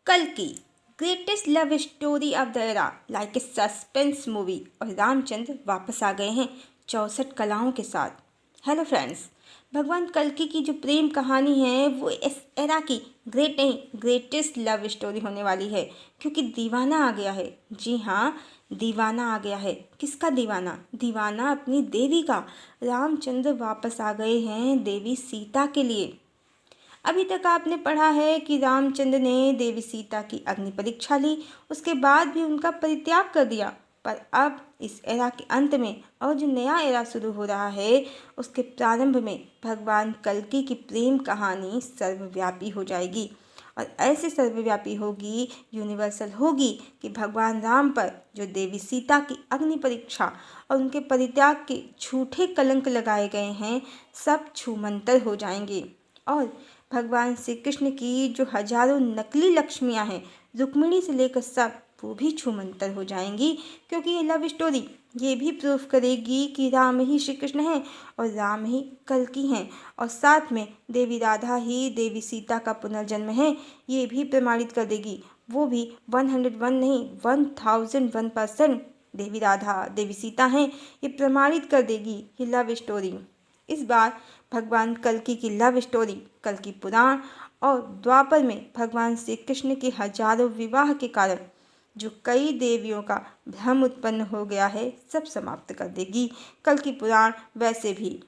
कल्कि greatest love story of the era, like a suspense movie. और रामचंद्र वापस आ गए हैं 64 कलाओं के साथ। हेलो फ्रेंड्स, भगवान कल्कि की जो प्रेम कहानी है वो इस एरा की ग्रेट नहीं ग्रेटेस्ट लव स्टोरी होने वाली है, क्योंकि दीवाना आ गया है। जी हाँ, दीवाना आ गया है। किसका दीवाना? दीवाना अपनी देवी का। रामचंद्र वापस आ गए हैं देवी सीता के लिए। अभी तक आपने पढ़ा है कि रामचंद्र ने देवी सीता की अग्नि परीक्षा ली, उसके बाद भी उनका परित्याग कर दिया। पर अब इस एरा के अंत में और जो नया एरा शुरू हो रहा है उसके प्रारंभ में भगवान कल्कि की प्रेम कहानी सर्वव्यापी हो जाएगी। और ऐसे सर्वव्यापी होगी, यूनिवर्सल होगी कि भगवान राम पर जो देवी सीता की अग्नि परीक्षा और उनके परित्याग के झूठे कलंक लगाए गए हैं सब छूमंतर हो जाएंगे। और भगवान श्री कृष्ण की जो हजारों नकली लक्ष्मियां हैं, रुक्मिणी से लेकर सब, वो भी छूमंतर हो जाएंगी, क्योंकि ये लव स्टोरी ये भी प्रूफ करेगी कि राम ही श्री कृष्ण हैं और राम ही कल्कि हैं, और साथ में देवी राधा ही देवी सीता का पुनर्जन्म है, ये भी प्रमाणित कर देगी। वो भी 101 नहीं 1001% देवी राधा देवी सीता हैं, ये प्रमाणित कर देगी ये लव स्टोरी। इस बार भगवान कल्कि की लव स्टोरी कल्कि पुराण और द्वापर में भगवान श्री कृष्ण के हजारों विवाह के कारण जो कई देवियों का भ्रम उत्पन्न हो गया है सब समाप्त कर देगी। कल्कि पुराण वैसे भी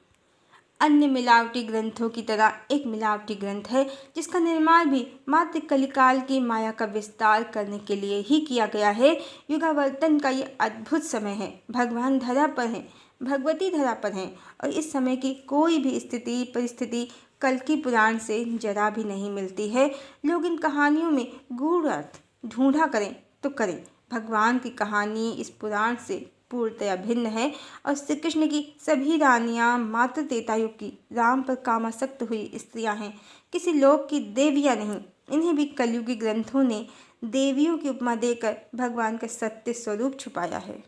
अन्य मिलावटी ग्रंथों की तरह एक मिलावटी ग्रंथ है, जिसका निर्माण भी मात्र कलिकाल की माया का विस्तार करने के लिए ही किया गया है। युगावर्तन का ये अद्भुत समय है। भगवान धरा पर हैं, भगवती धरा पर हैं, और इस समय की कोई भी स्थिति परिस्थिति कल्कि पुराण से जरा भी नहीं मिलती है। लोग इन कहानियों में गूढ़ अर्थ ढूंढा करें तो करें, भगवान की कहानी इस पुराण से पूर्णतया भिन्न है। और श्री कृष्ण की सभी रानियां मात्र त्रेतायुग की राम पर कामासक्त हुई स्त्रियां हैं, किसी लोक की देवियां नहीं। इन्हें भी कलयुगी ग्रंथों ने देवियों की उपमा देकर भगवान का सत्य स्वरूप छुपाया है।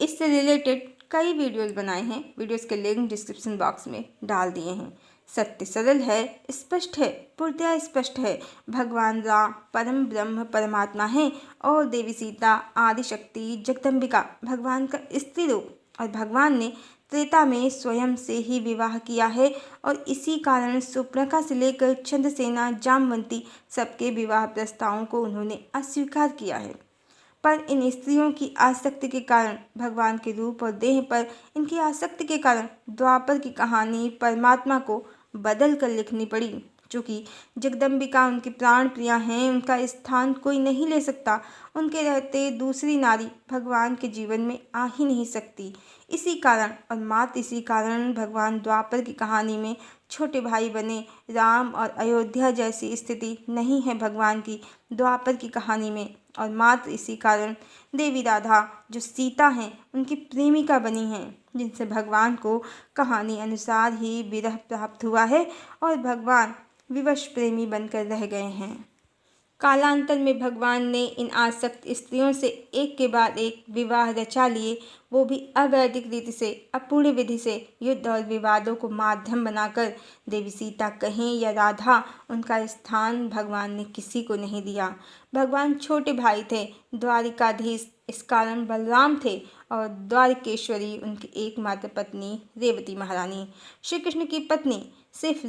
इससे रिलेटेड कई वीडियोस बनाए हैं, वीडियोस के लिंक डिस्क्रिप्शन बॉक्स में डाल दिए हैं। सत्य सरल है, स्पष्ट है, पूर्णतया स्पष्ट है। भगवान राम परम ब्रह्म परमात्मा हैं और देवी सीता आदि शक्ति जगदम्बिका भगवान का स्त्री रूप, और भगवान ने त्रेता में स्वयं से ही विवाह किया है, और इसी कारण सुपर्णखा से लेकर चंद्रसेना जामवंती सबके विवाह प्रस्तावों को उन्होंने अस्वीकार किया है। पर इन स्त्रियों की आसक्ति के कारण, भगवान के रूप और देह पर इनकी आसक्ति के कारण द्वापर की कहानी परमात्मा को बदल कर लिखनी पड़ी। चूँकि जगदम्बिका उनकी प्राण प्रिया हैं, उनका स्थान कोई नहीं ले सकता। उनके रहते दूसरी नारी भगवान के जीवन में आ ही नहीं सकती। इसी कारण और मात्र इसी कारण भगवान द्वापर की कहानी में छोटे भाई बने। राम और अयोध्या जैसी स्थिति नहीं है भगवान की द्वापर की कहानी में, और मात्र इसी कारण देवी राधा जो सीता हैं उनकी प्रेमिका बनी हैं, जिनसे भगवान को कहानी अनुसार ही विरह प्राप्त हुआ है और भगवान विवश प्रेमी बनकर रह गए हैं। कालांतर में भगवान ने इन आसक्त स्त्रियों से एक के बाद एक विवाह रचा लिए, वो भी अवैदिक रीति से, अपूर्ण विधि से, युद्ध और विवादों को माध्यम बनाकर। देवी सीता कहें या राधा, उनका स्थान भगवान ने किसी को नहीं दिया। भगवान छोटे भाई थे, द्वारिकाधीश इस कारण बलराम थे, और द्वारिकेश्वरी उनकी एकमात्र पत्नी रेवती महारानी। श्री कृष्ण की पत्नी सिर्फ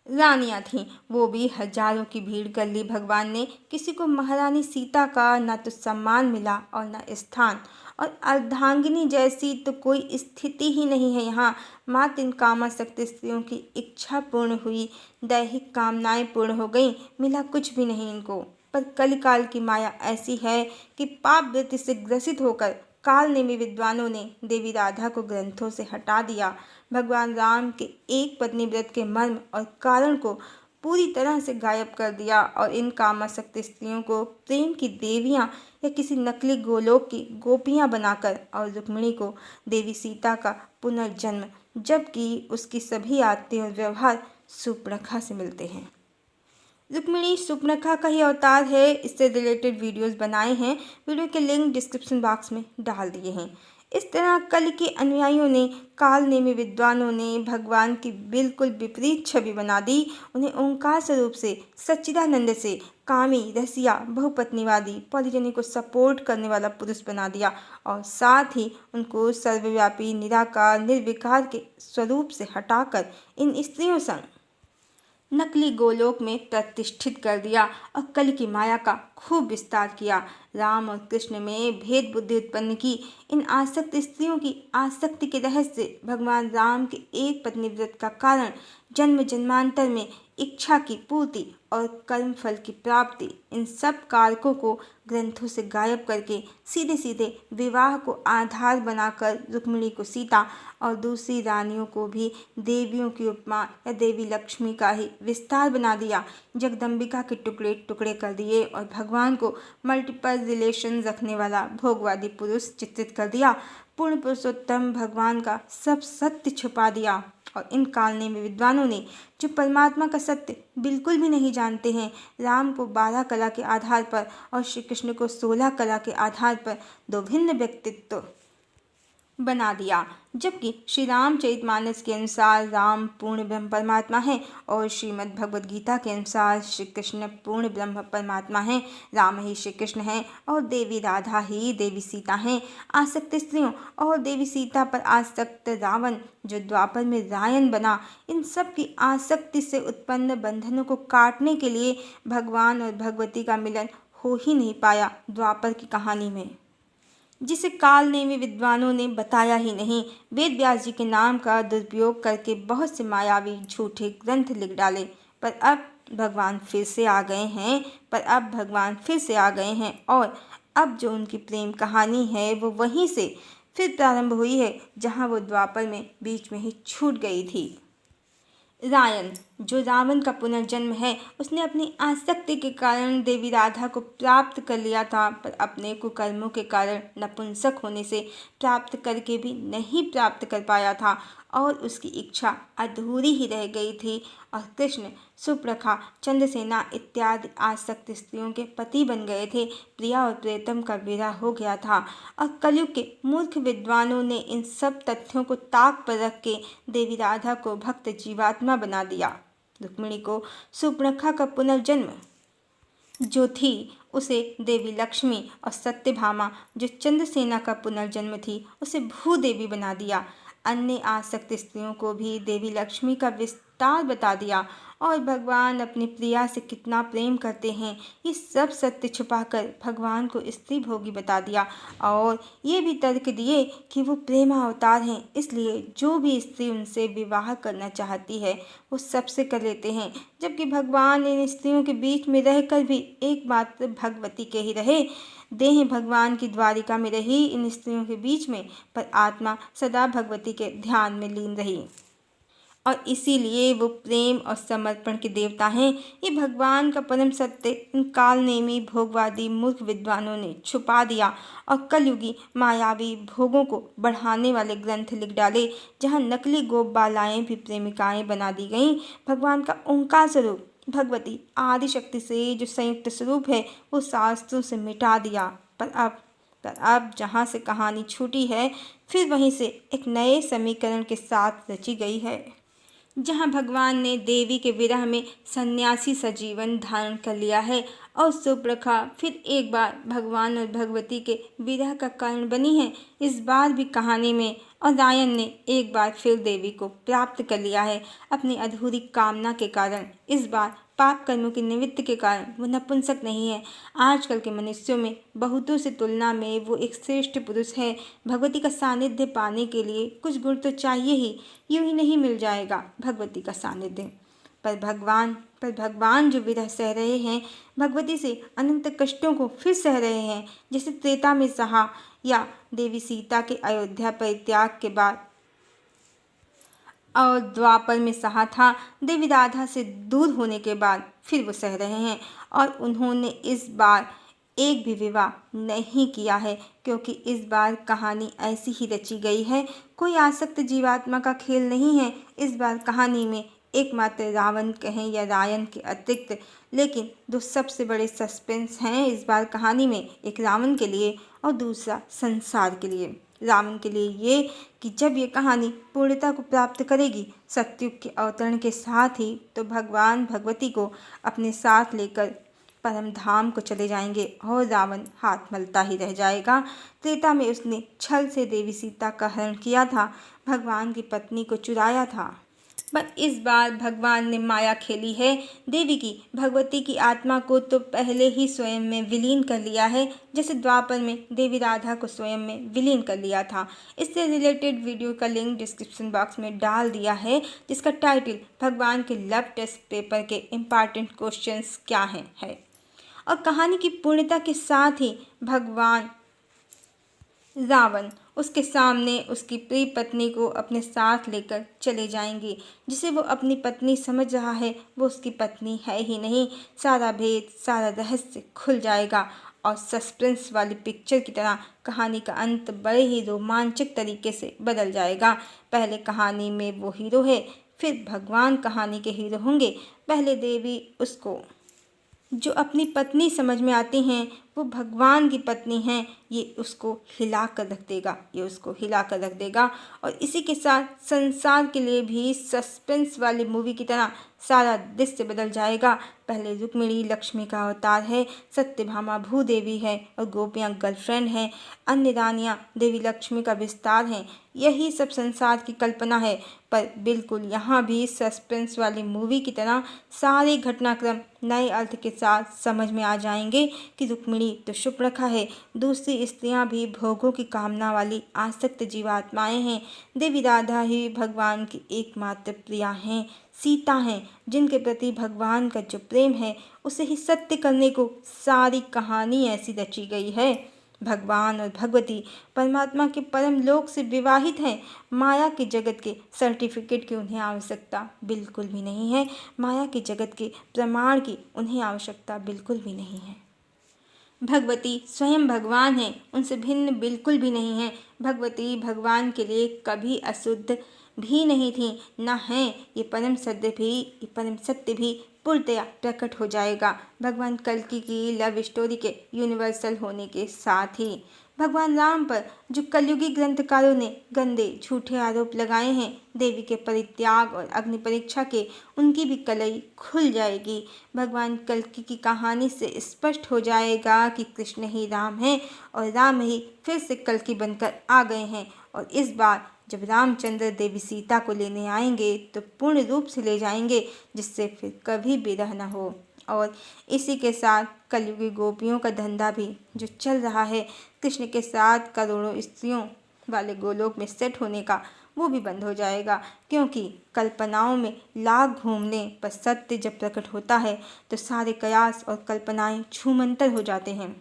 रानियां थीं, वो भी हजारों की भीड़ कर ली। भगवान ने किसी को महारानी सीता का न तो सम्मान मिला और न स्थान, और अर्धांगिनी जैसी तो कोई स्थिति ही नहीं है यहाँ। मात्र इन कामासक्त स्त्रियों की इच्छा पूर्ण हुई, दैहिक कामनाएं पूर्ण हो गईं, मिला कुछ भी नहीं इनको। पर कलिकाल की माया ऐसी है कि पाप वृत्ति से ग्रसित होकर कालनेमी विद्वानों ने देवी राधा को ग्रंथों से हटा दिया। भगवान राम के एक पत्नी व्रत के मर्म और कारण को पूरी तरह से गायब कर दिया, और इन कामासक्त स्त्रियों को प्रेम की देवियां या किसी नकली गोलोक की गोपियां बनाकर, और रुक्मिणी को देवी सीता का पुनर्जन्म, जबकि उसकी सभी आदतें और व्यवहार सुपर्णखा से मिलते हैं। रुक्मिणी सुपर्णखा का ही अवतार है। इससे रिलेटेड वीडियोस बनाए हैं, वीडियो के लिंक डिस्क्रिप्शन बॉक्स में डाल दिए हैं। इस तरह कल के अनुयायियों ने, काल नेमी विद्वानों ने भगवान की बिल्कुल विपरीत छवि बना दी। उन्हें ओंकार स्वरूप से, सच्चिदानंद से कामी, रसिया, बहुपत्नीवादी, पॉलीजनी को सपोर्ट करने वाला पुरुष बना दिया और साथ ही उनको सर्वव्यापी, निराकार, निर्विकार के स्वरूप से हटाकर इन स्त्रियों संग नकली गोलोक में प्रतिष्ठित कर दिया और कल की माया का खूब विस्तार किया। राम और कृष्ण में भेद बुद्धि उत्पन्न की। इन आसक्त स्त्रियों की आसक्ति के रहस्य भगवान राम के एक पत्नी व्रत का कारण, जन्म जन्मांतर में इच्छा की पूर्ति और कर्म फल की प्राप्ति, इन सब कारकों को ग्रंथों से गायब करके सीधे सीधे विवाह को आधार बनाकर रुक्मिणी को सीता और दूसरी रानियों को भी देवियों की उपमा या देवी लक्ष्मी का ही विस्तार बना दिया। जगदम्बिका के टुकड़े टुकड़े कर दिए और भगवान को मल्टीपल रिलेशन रखने वाला भोगवादी पुरुष चित्रित कर दिया। पूर्ण पुरुषोत्तम भगवान का सब सत्य छुपा दिया और इन कालनेमी विद्वानों ने, जो परमात्मा का सत्य बिल्कुल भी नहीं जानते हैं, राम को 12 कला के आधार पर और श्री कृष्ण को 16 कला के आधार पर दो भिन्न व्यक्तित्व बना दिया। जबकि श्री रामचरितमानस के अनुसार राम पूर्ण ब्रह्म परमात्मा है और श्रीमद् भगवद गीता के अनुसार श्री कृष्ण पूर्ण ब्रह्म परमात्मा है। राम ही श्री कृष्ण हैं और देवी राधा ही देवी सीता हैं। आसक्त स्त्रियों और देवी सीता पर आसक्त रावण, जो द्वापर में रायन बना, इन सब की आसक्ति से उत्पन्न बंधनों को काटने के लिए भगवान और भगवती का मिलन हो ही नहीं पाया द्वापर की कहानी में, जिसे काल नेमी विद्वानों ने बताया ही नहीं। वेद व्यास जी के नाम का दुरुपयोग करके बहुत से मायावी झूठे ग्रंथ लिख डाले, पर अब भगवान फिर से आ गए हैं और अब जो उनकी प्रेम कहानी है वो वहीं से फिर प्रारंभ हुई है जहां वो द्वापर में बीच में ही छूट गई थी। रायन, जो रावण का पुनर्जन्म है, उसने अपनी आसक्ति के कारण देवी राधा को प्राप्त कर लिया था, पर अपने कुकर्मों के कारण नपुंसक होने से प्राप्त करके भी नहीं प्राप्त कर पाया था और उसकी इच्छा अधूरी ही रह गई थी और कृष्ण, सुप्रखा, चंद्रसेना इत्यादि आसक्त स्त्रियों के पति बन गए थे। प्रिया और प्रियतम का विरह हो गया था और कलयुग के मूर्ख विद्वानों ने इन सब तथ्यों को ताक पर रख के देवी राधा को भक्त जीवात्मा बना दिया। रुक्मिणी को सुपर्णखा का पुनर्जन्म जो थी उसे देवी लक्ष्मी और सत्यभामा, जो चंद्रसेना का पुनर्जन्म थी, उसे भूदेवी बना दिया। अन्य आसक्त स्त्रियों को भी देवी लक्ष्मी का विस्तार बता दिया और भगवान अपनी प्रिया से कितना प्रेम करते हैं, ये सब सत्य छुपाकर भगवान को स्त्री भोगी बता दिया और ये भी तर्क दिए कि वो प्रेम अवतार हैं, इसलिए जो भी स्त्री उनसे विवाह करना चाहती है वो सबसे कर लेते हैं। जबकि भगवान इन स्त्रियों के बीच में रहकर भी एकमात्र भगवती के ही रहे। देह भगवान की द्वारिका में रही इन स्त्रियों के बीच में, पर आत्मा सदा भगवती के ध्यान में लीन रही और इसीलिए वो प्रेम और समर्पण के देवता हैं। ये भगवान का परम सत्य इन कालनेमी भोगवादी मूर्ख विद्वानों ने छुपा दिया और कलयुगी मायावी भोगों को बढ़ाने वाले ग्रंथ लिख डाले, जहाँ नकली गोप बालाएं भी प्रेमिकाएं बना दी गईं। भगवान का ओंकार स्वरूप भगवती आदि शक्ति से जो संयुक्त स्वरूप है वो शास्त्रों से मिटा दिया। पर अब जहाँ से कहानी छूटी है फिर वहीं से एक नए समीकरण के साथ रची गई है, जहाँ भगवान ने देवी के विरह में सन्यासी सा जीवन धारण कर लिया है और सुप्रखा फिर एक बार भगवान और भगवती के विरह का कारण बनी है इस बार भी कहानी में। और रायन ने एक बार फिर देवी को प्राप्त कर लिया है अपनी अधूरी कामना के कारण। इस बार पाप कर्मों की निवृत्ति के कारण वो नपुंसक नहीं है। आजकल के मनुष्यों में बहुतों से तुलना में वो एक श्रेष्ठ पुरुष है। भगवती का सानिध्य पाने के लिए कुछ गुण तो चाहिए ही, यूं ही नहीं मिल जाएगा भगवती का सानिध्य। पर भगवान जो विरह सह रहे हैं, भगवती से अनंत कष्टों को फिर सह रहे हैं, जैसे त्रेता में सहा या देवी सीता के अयोध्या परित्याग के बाद और द्वापर में सहा था। देवी राधा से दूर होने के बाद फिर वो सह रहे हैं और उन्होंने इस बार एक भी विवाह नहीं किया है, क्योंकि इस बार कहानी ऐसी ही रची गई है। कोई आसक्त जीवात्मा का खेल नहीं है इस बार कहानी में। एकमात्र रावण कहें या रायन के अतिरिक्त, लेकिन दो सबसे बड़े सस्पेंस हैं इस बार कहानी में, एक रावण के लिए और दूसरा संसार के लिए। रावण के लिए ये कि जब ये कहानी पूर्णता को प्राप्त करेगी सतयुग के अवतरण के साथ ही, तो भगवान भगवती को अपने साथ लेकर परम धाम को चले जाएंगे और रावण हाथ मलता ही रह जाएगा। त्रेता में उसने छल से देवी सीता का हरण किया था, भगवान की पत्नी को चुराया था, पर इस बार भगवान ने माया खेली है। देवी की भगवती की आत्मा को तो पहले ही स्वयं में विलीन कर लिया है, जैसे द्वापर में देवी राधा को स्वयं में विलीन कर लिया था। इससे रिलेटेड वीडियो का लिंक डिस्क्रिप्शन बॉक्स में डाल दिया है, जिसका टाइटल भगवान के लव टेस्ट पेपर के इम्पॉर्टेंट क्वेश्चंस क्या हैं है। और कहानी की पूर्णता के साथ ही भगवान रावण उसके सामने उसकी प्रिय पत्नी को अपने साथ लेकर चले जाएंगे। जिसे वो अपनी पत्नी समझ रहा है, वो उसकी पत्नी है ही नहीं। सारा भेद, सारा रहस्य खुल जाएगा और सस्पेंस वाली पिक्चर की तरह कहानी का अंत बड़े ही रोमांचक तरीके से बदल जाएगा। पहले कहानी में वो हीरो है, फिर भगवान कहानी के हीरो होंगे। पहले देवी उसको जो अपनी पत्नी समझ में आती हैं, वो भगवान की पत्नी हैं, ये उसको हिला कर रख देगा, ये उसको हिला कर रख देगा। और इसी के साथ संसार के लिए भी सस्पेंस वाली मूवी की तरह सारा दृश्य बदल जाएगा। पहले रुक्मिणी लक्ष्मी का अवतार है, सत्यभामा भूदेवी है और गोपियाँ गर्लफ्रेंड हैं, अन्य रानियाँ देवी लक्ष्मी का विस्तार हैं। यही सब संसार की कल्पना है, पर बिल्कुल यहाँ भी सस्पेंस वाली मूवी की तरह सारे घटनाक्रम नए अर्थ के साथ समझ में आ जाएंगे कि रुक्मिणी तो शुक्रेखा है, दूसरी स्त्रियां भी भोगों की कामना वाली आसक्त जीवात्माएं हैं। देवी राधा ही भगवान की एकमात्र प्रिया हैं, सीता हैं, जिनके प्रति भगवान का जो प्रेम है उसे ही सत्य करने को सारी कहानी ऐसी रची गई है। भगवान और भगवती परमात्मा के परम लोक से विवाहित हैं। माया के जगत के सर्टिफिकेट की उन्हें आवश्यकता बिल्कुल भी नहीं है, माया के जगत के प्रमाण की उन्हें आवश्यकता बिल्कुल भी नहीं है। भगवती स्वयं भगवान हैं, उनसे भिन्न बिल्कुल भी नहीं है। भगवती भगवान के लिए कभी अशुद्ध भी नहीं थी, न हैं। ये परम सत्य भी पूर्णतया प्रकट हो जाएगा भगवान कल्कि की लव स्टोरी के यूनिवर्सल होने के साथ ही। भगवान राम पर जो कलयुगी ग्रंथकारों ने गंदे झूठे आरोप लगाए हैं, देवी के परित्याग और अग्नि परीक्षा के, उनकी भी कलई खुल जाएगी। भगवान कल्कि की कहानी से स्पष्ट हो जाएगा कि कृष्ण ही राम हैं और राम ही फिर से कल्कि बनकर आ गए हैं। और इस बार जब रामचंद्र देवी सीता को लेने आएंगे तो पूर्ण रूप से ले जाएंगे, जिससे फिर कभी विरह न हो। और इसी के साथ कलयुगी गोपियों का धंधा भी जो चल रहा है, कृष्ण के साथ करोड़ों स्त्रियों वाले गोलोक में सेट होने का, वो भी बंद हो जाएगा। क्योंकि कल्पनाओं में लाख घूमने पर सत्य जब प्रकट होता है तो सारे कयास और कल्पनाएं छूमंतर हो जाते हैं।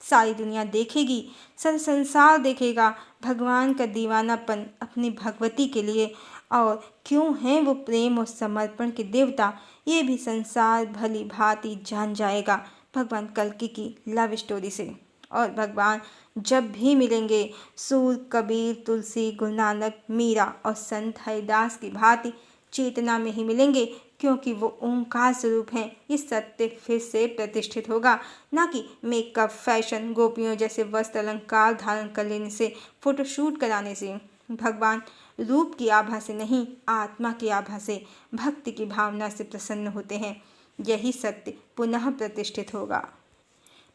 सारी दुनिया देखेगी, सारा संसार देखेगा भगवान का दीवानापन अपनी भगवती के लिए। और क्यों हैं वो प्रेम और समर्पण के देवता, ये भी संसार भली भांति जान जाएगा भगवान कल्कि की लव स्टोरी से। और भगवान जब भी मिलेंगे, सूर, कबीर, तुलसी, गुरु नानक, मीरा और संत हरिदास की भांति चेतना में ही मिलेंगे, क्योंकि वो ओंकार स्वरूप हैं। ये सत्य फिर से प्रतिष्ठित होगा, ना कि मेकअप, फैशन, गोपियों जैसे वस्त्र अलंकार धारण कर लेने से, फोटोशूट कराने से। भगवान रूप की आभा से नहीं, आत्मा की आभा से, भक्ति की भावना से प्रसन्न होते हैं। यही सत्य पुनः प्रतिष्ठित होगा।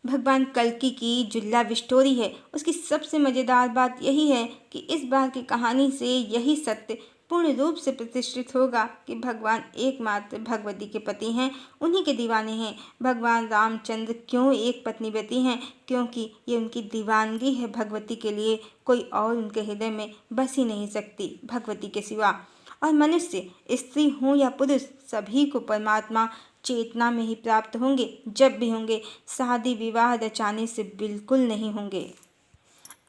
भगवान कल्कि की जो लव स्टोरी है, उसकी सबसे मज़ेदार बात यही है कि इस बार की कहानी से यही सत्य पूर्ण रूप से प्रतिष्ठित होगा कि भगवान एकमात्र भगवती के पति हैं, उन्हीं के दीवाने हैं। भगवान रामचंद्र क्यों एक पत्नी व्रती हैं? क्योंकि ये उनकी दीवानगी है भगवती के लिए, कोई और उनके हृदय में बस ही नहीं सकती भगवती के सिवा। और मनुष्य, स्त्री हो या पुरुष, सभी को परमात्मा चेतना में ही प्राप्त होंगे, जब भी होंगे। शादी विवाह रचाने से बिल्कुल नहीं होंगे।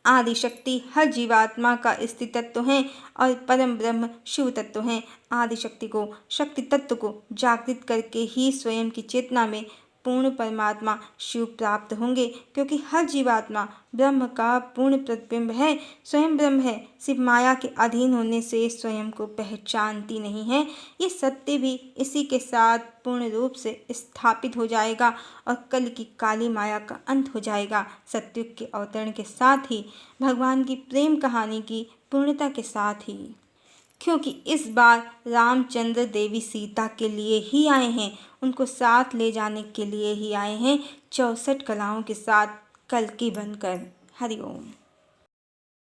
आदि शक्ति हर जीवात्मा का स्थिति तत्व है और परम ब्रह्म शिव तत्व है। आदि शक्ति को, शक्ति तत्व को जागृत करके ही स्वयं की चेतना में पूर्ण परमात्मा शिव प्राप्त होंगे, क्योंकि हर जीवात्मा ब्रह्म का पूर्ण प्रतिबिंब है, स्वयं ब्रह्म है। सिर्फ माया के अधीन होने से स्वयं को पहचानती नहीं है। ये सत्य भी इसी के साथ पूर्ण रूप से स्थापित हो जाएगा और कल की काली माया का अंत हो जाएगा। सतयुग के अवतरण के साथ ही भगवान की प्रेम कहानी की पूर्णता के साथ ही, क्योंकि इस बार रामचंद्र देवी सीता के लिए ही आए हैं, उनको साथ ले जाने के लिए ही आए हैं, 64 कलाओं के साथ कल्कि बनकर। हरि ओम।